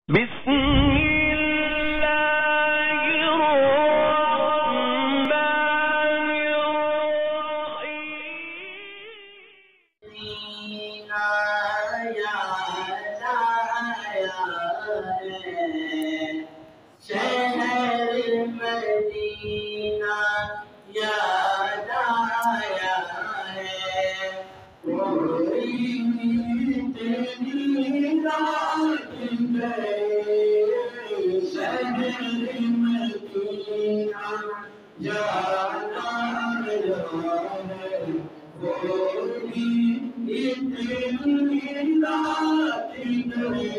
بسم الله الرحمن الرحيم شہر مدینہ یاد آیا ہے کوئی تیری رات گئے شہر مدینہ یاد آیا ہے کوئی تیری رات گئے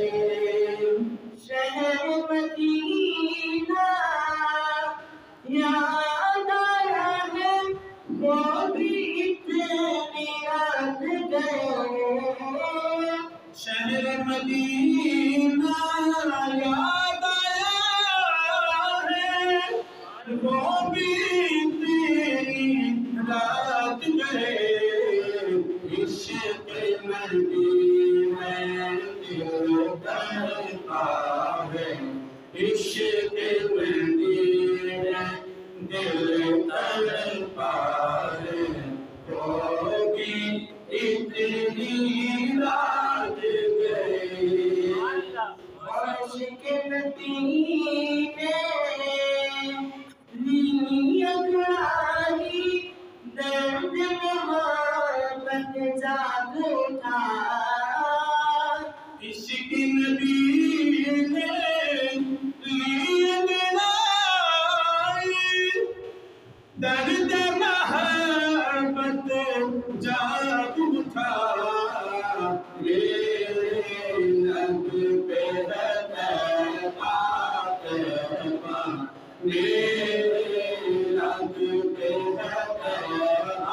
شہر مدینہ یاد آیا ہے وہ بھی اتنی رات گئے شہر مدینہ یاد آیا ہے وہ بھی اتنی رات گئے عشق مدینہ عشق مدینہ دل تڑپا ہے ہوگی اتنی رات گئی عاشق مدینے نیت آئی درد محبت جاگ اٹھا عشق نبی نے درد محبت جاگ اٹھا میرے لب پہ آتما میرے لب پہ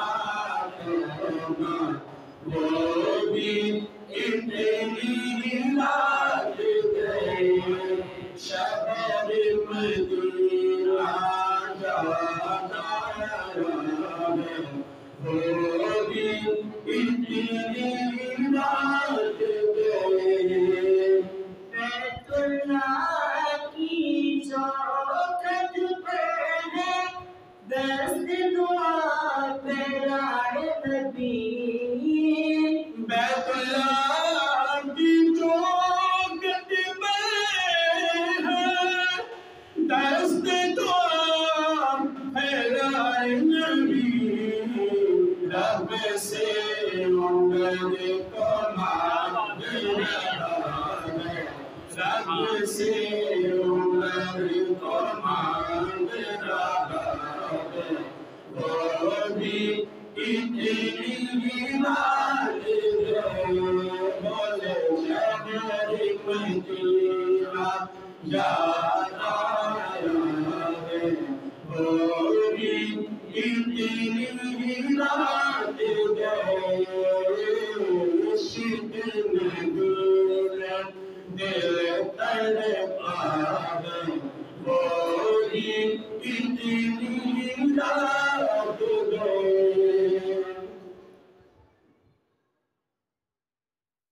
آتما وہ بھی اتنی رات گئے شہر مدینہ یاد آیا ہے ہوگی اتنی رات گئے بیت اللہ کی چوکھٹ پہ ہے دست دعا پھیلائے نبی بیت اللہ کی چوکھٹ پہ ہے دست دعا پھیلائے نبی رب سے امید کو مانگ رہا ہے رب سے امید کو مانگ رہا ہے وہ بھی اتنی رات گئے بولے شہر مدینہ یاد آیا ہے ہوگی اتنی رات گئے عشق مدینہ دل تڑپا ہے ہوگی اتنی رات